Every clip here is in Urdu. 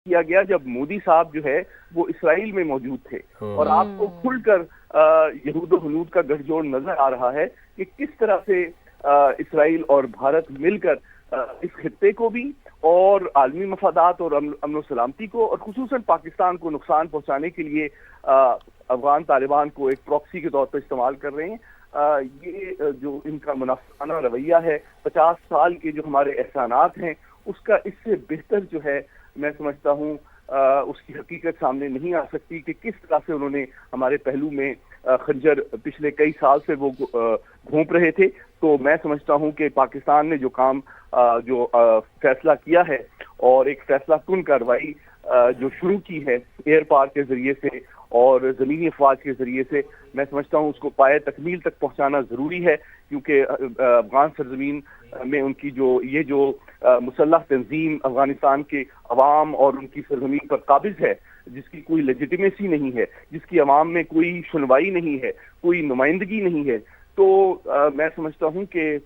کیا گیا جب مودی صاحب جو ہے وہ اسرائیل میں موجود تھے، اور آپ کو کھل کر یہود و ہنود کا گٹھ جوڑ نظر آ رہا ہے کہ کس طرح سے اسرائیل اور بھارت مل کر اس خطے کو بھی اور عالمی مفادات اور امن و سلامتی کو اور خصوصاً پاکستان کو نقصان پہنچانے کے لیے افغان طالبان کو ایک پراکسی کے طور پر استعمال کر رہے ہیں۔ یہ جو ان کا منافقانہ رویہ ہے، 50 سال کے جو ہمارے احسانات ہیں، اس کا اس سے بہتر جو ہے میں سمجھتا ہوں اس کی حقیقت سامنے نہیں آ سکتی کہ کس طرح سے انہوں نے ہمارے پہلو میں خنجر پچھلے کئی سال سے وہ گھونپ رہے تھے۔ تو میں سمجھتا ہوں کہ پاکستان نے جو کام جو فیصلہ کیا ہے اور ایک فیصلہ کن کارروائی جو شروع کی ہے ایئر پار کے ذریعے سے اور زمینی افواج کے ذریعے سے، میں سمجھتا ہوں اس کو پائے تکمیل تک پہنچانا ضروری ہے، کیونکہ افغان سرزمین میں ان کی جو مسلح تنظیم افغانستان کے عوام اور ان کی سرزمین پر قابض ہے، جس کی کوئی لیجیٹیمیسی نہیں ہے، جس کی عوام میں کوئی سنوائی نہیں ہے، کوئی نمائندگی نہیں ہے، تو میں سمجھتا ہوں کہ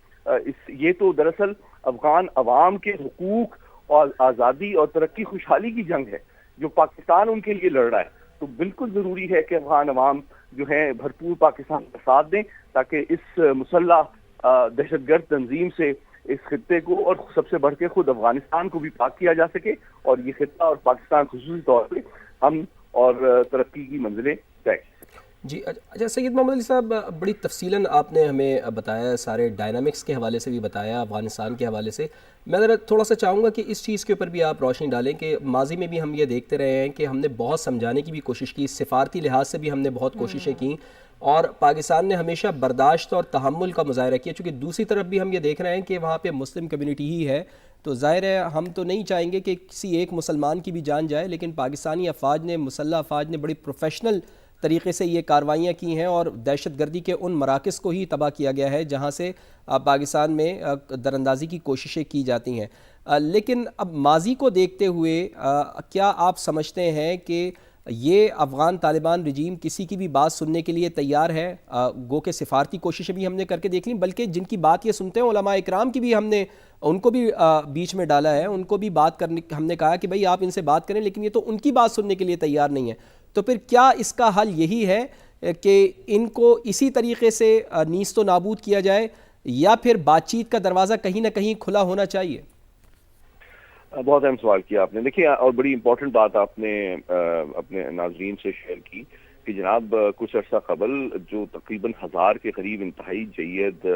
یہ تو دراصل افغان عوام کے حقوق اور آزادی اور ترقی خوشحالی کی جنگ ہے جو پاکستان ان کے لیے لڑ رہا ہے۔ تو بالکل ضروری ہے کہ افغان عوام جو ہیں بھرپور پاکستان کا ساتھ دیں تاکہ اس مسلح دہشت گرد تنظیم سے اس خطے کو اور سب سے بڑھ کے خود افغانستان کو بھی پاک کیا جا سکے، اور یہ خطہ اور پاکستان خصوصی طور پہ ہم اور ترقی کی منزلیں طے۔ جی اچھا سید محمد علی صاحب، بڑی تفصیلاً آپ نے ہمیں بتایا، سارے ڈائنامکس کے حوالے سے بھی بتایا، افغانستان کے حوالے سے۔ میں ذرا تھوڑا سا چاہوں گا کہ اس چیز کے اوپر بھی آپ روشنی ڈالیں کہ ماضی میں بھی ہم یہ دیکھتے رہے ہیں کہ ہم نے بہت سمجھانے کی بھی کوشش کی، سفارتی لحاظ سے بھی ہم نے بہت کوششیں کیں، اور پاکستان نے ہمیشہ برداشت اور تحمل کا مظاہرہ کیا، چونکہ دوسری طرف بھی ہم یہ دیکھ رہے ہیں کہ وہاں پہ مسلم کمیونٹی ہی ہے، تو ظاہر ہے ہم تو نہیں چاہیں گے کہ کسی ایک مسلمان کی بھی جان جائے، لیکن پاکستانی افواج نے، مسلح افواج نے بڑی پروفیشنل طریقے سے یہ کاروائیاں کی ہیں، اور دہشت گردی کے ان مراکز کو ہی تباہ کیا گیا ہے جہاں سے پاکستان میں دراندازی کی کوششیں کی جاتی ہیں۔ لیکن اب ماضی کو دیکھتے ہوئے کیا آپ سمجھتے ہیں کہ یہ افغان طالبان رجیم کسی کی بھی بات سننے کے لیے تیار ہے؟ گو کہ سفارتی کوششیں بھی ہم نے کر کے دیکھ لیں، بلکہ جن کی بات یہ سنتے ہیں علماء اکرام کی بھی ہم نے ان کو بھی بیچ میں ڈالا ہے، ان کو بھی بات کرنے، ہم نے کہا کہ بھئی آپ ان سے بات کریں، لیکن یہ تو ان کی بات سننے کے لیے تیار نہیں ہے۔ تو پھر کیا اس کا حل یہی ہے کہ ان کو اسی طریقے سے نیست و نابود کیا جائے، یا پھر بات چیت کا دروازہ کہیں نہ کہیں کھلا ہونا چاہیے؟ بہت اہم سوال کیا آپ نے۔ دیکھیے، اور بڑی امپورٹنٹ بات آپ نے اپنے ناظرین سے شیئر کی کہ جناب کچھ عرصہ قبل جو تقریباً 1000 کے قریب انتہائی جید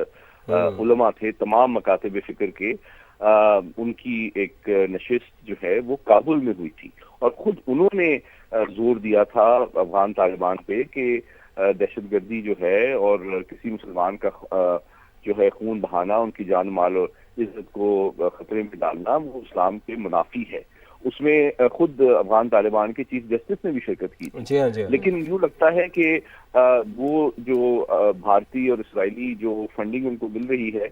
علماء تھے تمام مکاتب فکر کے، ان کی ایک نشست جو ہے وہ کابل میں ہوئی تھی، اور خود انہوں نے زور دیا تھا افغان طالبان پہ کہ دہشت گردی جو ہے اور کسی مسلمان کا جو ہے خون بہانا، ان کی جان مال اور عزت کو خطرے میں ڈالنا، وہ اسلام کے منافی ہے۔ اس میں خود افغان طالبان کے چیف جسٹس نے بھی شرکت کی تھی۔ جی ہاں، جی ہاں۔ لیکن یوں لگتا ہے کہ وہ جو بھارتی اور اسرائیلی جو فنڈنگ ان کو مل رہی ہے،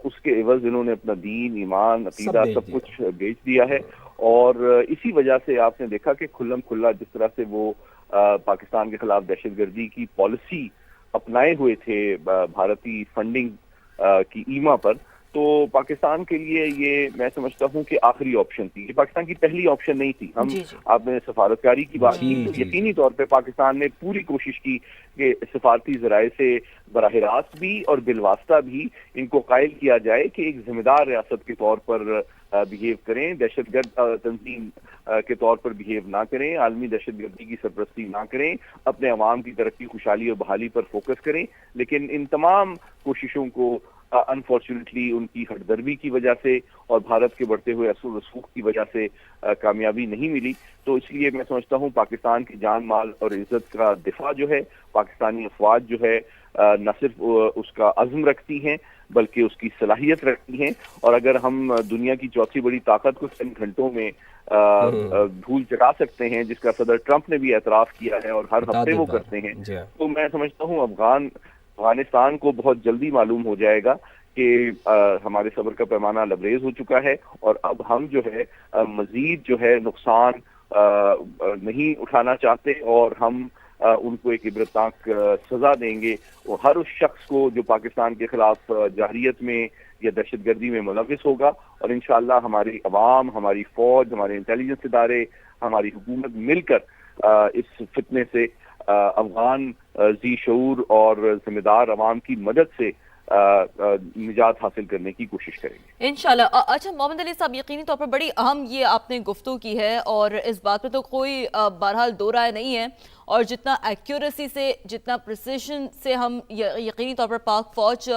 اس کے عوض انہوں نے اپنا دین، ایمان، عقیدہ سب کچھ بیچ دیا ہے، اور اسی وجہ سے آپ نے دیکھا کہ کھلم کھلا جس طرح سے وہ پاکستان کے خلاف دہشت گردی کی پالیسی اپنائے ہوئے تھے بھارتی فنڈنگ کی ایما پر، تو پاکستان کے لیے یہ میں سمجھتا ہوں کہ آخری آپشن تھی، یہ پاکستان کی پہلی آپشن نہیں تھی۔ آپ نے سفارتکاری کی بات کی، تو یقینی طور پہ پاکستان نے پوری کوشش کی کہ سفارتی ذرائع سے براہ راست بھی اور بالواسطہ بھی ان کو قائل کیا جائے کہ ایک ذمہ دار ریاست کے طور پر بہیو کریں، دہشت گرد تنظیم کے طور پر بہیو نہ کریں، عالمی دہشت گردی کی سرپرستی نہ کریں، اپنے عوام کی ترقی، خوشحالی اور بحالی پر فوکس کریں۔ لیکن ان تمام کوششوں کو انفارچونیٹلی ان کی ہٹ درمی کی وجہ سے اور بھارت کے بڑھتے ہوئے اثر و رسوخ کی وجہ سے کامیابی نہیں ملی۔ تو اس لیے میں سمجھتا ہوں پاکستان کی جان مال اور عزت کا دفاع جو ہے، پاکستانی افواج جو ہے نہ صرف اس کا عزم رکھتی ہیں بلکہ اس کی صلاحیت رکھتی ہیں، اور اگر ہم دنیا کی چوتھی بڑی طاقت کو چند گھنٹوں میں دھول چٹا سکتے ہیں، جس کا صدر ٹرمپ نے بھی اعتراف کیا ہے اور ہر ہفتے وہ کرتے ہیں، تو میں سمجھتا ہوں افغانستان کو بہت جلدی معلوم ہو جائے گا کہ ہمارے صبر کا پیمانہ لبریز ہو چکا ہے، اور اب ہم جو ہے مزید جو ہے نقصان نہیں اٹھانا چاہتے، اور ہم ان کو ایک عبرتناک سزا دیں گے، اور ہر اس شخص کو جو پاکستان کے خلاف جارحیت میں یا دہشت گردی میں ملوث ہوگا، اور انشاءاللہ ہماری عوام، ہماری فوج، ہمارے انٹیلیجنس ادارے، ہماری حکومت مل کر اس فتنے سے افغان ذی شعور اور ذمہ دار عوام کی مدد سے نجات حاصل کرنے کی کوشش کریں گے انشاءاللہ۔ اچھا محمد علی صاحب، یقینی طور پر بڑی اہم یہ آپ نے گفتگو کی ہے، اور اس بات پہ تو کوئی بہرحال دو رائے نہیں ہے، اور جتنا ایکیوریسی سے، جتنا پریسیشن سے ہم یقینی طور پر پاک فوج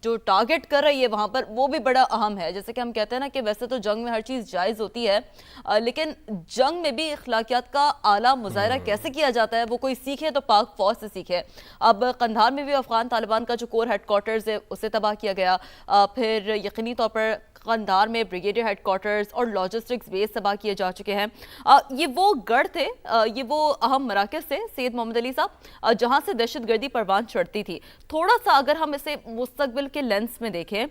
جو ٹارگٹ کر رہی ہے وہاں پر، وہ بھی بڑا اہم ہے۔ جیسے کہ ہم کہتے ہیں نا کہ ویسے تو جنگ میں ہر چیز جائز ہوتی ہے، لیکن جنگ میں بھی اخلاقیات کا اعلیٰ مظاہرہ کیسے کیا جاتا ہے وہ کوئی سیکھے تو پاک فوج سے سیکھے۔ اب قندھار میں بھی افغان طالبان کا جو کور ہیڈ کوارٹرز ہے اسے تباہ کیا گیا، پھر یقینی طور پر قندھار میں بریگیڈیئر ہیڈ کوارٹرز اور لاجسٹکس بیس تباہ کیے جا چکے ہیں۔ یہ وہ گڑھ تھے، یہ وہ اہم مراکز تھے سید محمد علی صاحب جہاں سے دہشت گردی پروان چڑھتی تھی۔ تھوڑا سا اگر ہم اسے مستقبل کے لینس میں دیکھیں،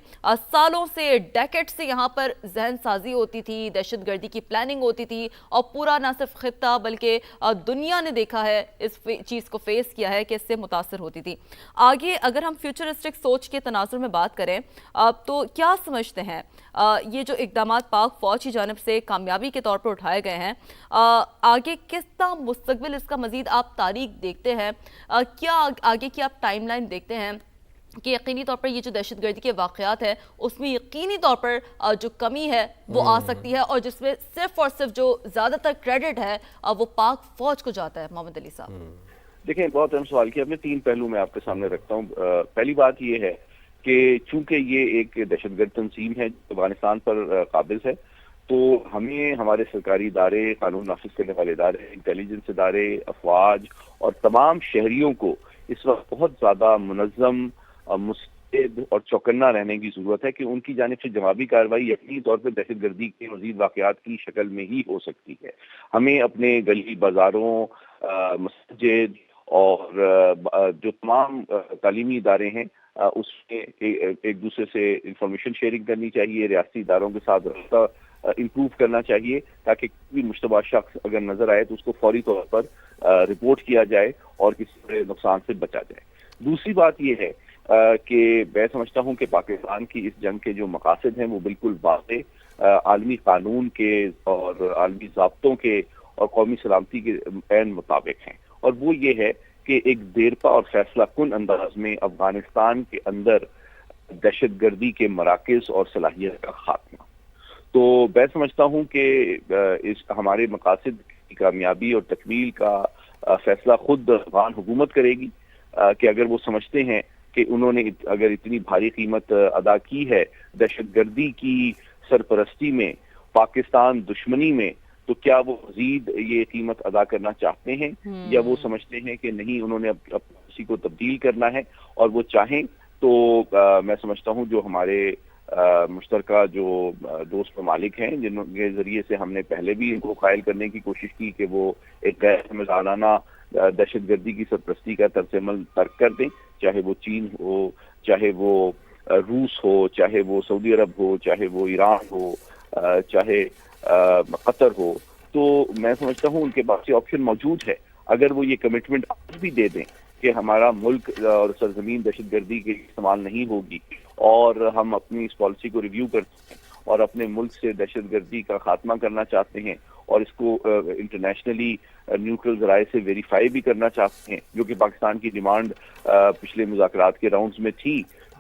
سالوں سے، ڈیکیڈ سے یہاں پر ذہن سازی ہوتی تھی، دہشت گردی کی پلاننگ ہوتی تھی، اور پورا نہ صرف خطہ بلکہ دنیا نے دیکھا ہے، اس چیز کو فیس کیا ہے کہ اس سے متاثر ہوتی تھی۔ آگے اگر ہم فیوچرسٹک سوچ کے تناظر میں بات کریں تو کیا سمجھتے ہیں یہ جو اقدامات پاک فوج کی جانب سے کامیابی کے طور پر اٹھائے گئے ہیں، آگے کس طرح مستقبل اس کا مزید آپ تاریخ دیکھتے ہیں؟ کیا آگے کی آپ ٹائم لائن دیکھتے ہیں کہ یقینی طور پر یہ جو دہشت گردی کے واقعات ہیں اس میں یقینی طور پر جو کمی ہے وہ آ سکتی ہے، اور جس میں صرف اور صرف جو زیادہ تر کریڈٹ ہے وہ پاک فوج کو جاتا ہے؟ محمد علی صاحب دیکھیں، بہت اہم سوال کیا آپ نے، تین پہلو میں آپ کے سامنے رکھتا ہوں۔ پہلی بات یہ ہے کہ چونکہ یہ ایک دہشت گرد تنظیم ہے جو افغانستان پر قابض ہے، تو ہمیں ہمارے سرکاری ادارے، قانون نافذ کرنے والے ادارے، انٹیلیجنس ادارے، افواج اور تمام شہریوں کو اس وقت بہت زیادہ منظم، مستعد اور چوکنا رہنے کی ضرورت ہے کہ ان کی جانب سے جوابی کارروائی یقینی طور پر دہشت گردی کے مزید واقعات کی شکل میں ہی ہو سکتی ہے۔ ہمیں اپنے گلی بازاروں، مسجد اور جو تمام تعلیمی ادارے ہیں اس میں ایک دوسرے سے انفارمیشن شیئرنگ کرنی چاہیے، ریاستی اداروں کے ساتھ رابطہ امپروو کرنا چاہیے تاکہ کوئی مشتبہ شخص اگر نظر آئے تو اس کو فوری طور پر رپورٹ کیا جائے اور کسی بڑے نقصان سے بچا جائے۔ دوسری بات یہ ہے کہ میں سمجھتا ہوں کہ پاکستان کی اس جنگ کے جو مقاصد ہیں وہ بالکل واضح عالمی قانون کے اور عالمی ضابطوں کے اور قومی سلامتی کے عین مطابق ہیں، اور وہ یہ ہے کہ ایک دیرپا اور فیصلہ کن انداز میں افغانستان کے اندر دہشت گردی کے مراکز اور صلاحیت کا خاتمہ۔ تو میں سمجھتا ہوں کہ اس ہمارے مقاصد کی کامیابی اور تکمیل کا فیصلہ خود افغان حکومت کرے گی کہ اگر وہ سمجھتے ہیں کہ انہوں نے اگر اتنی بھاری قیمت ادا کی ہے دہشت گردی کی سرپرستی میں، پاکستان دشمنی میں، تو کیا وہ مزید یہ قیمت ادا کرنا چاہتے ہیں، یا وہ سمجھتے ہیں کہ نہیں، انہوں نے اب کسی کو تبدیل کرنا ہے، اور وہ چاہیں تو میں سمجھتا ہوں جو ہمارے مشترکہ جو دوست ممالک ہیں جن کے ذریعے سے ہم نے پہلے بھی ان کو قائل کرنے کی کوشش کی کہ وہ ایک غیر سمجھانہ دہشت گردی کی سرپرستی کا طرز عمل ترک کر دیں، چاہے وہ چین ہو، چاہے وہ روس ہو، چاہے وہ سعودی عرب ہو، چاہے وہ ایران ہو، چاہے قطر ہو۔ تو میں سمجھتا ہوں ان کے پاس یہ آپشن موجود ہے، اگر وہ یہ کمٹمنٹ آج بھی دے دیں کہ ہمارا ملک اور سرزمین دہشت گردی کے استعمال نہیں ہوگی، اور ہم اپنی اس پالیسی کو ریویو کرتے ہیں اور اپنے ملک سے دہشت گردی کا خاتمہ کرنا چاہتے ہیں اور اس کو انٹرنیشنلی نیوٹرل ذرائع سے ویریفائی بھی کرنا چاہتے ہیں، جو کہ پاکستان کی ڈیمانڈ پچھلے مذاکرات کے راؤنڈز میں تھی،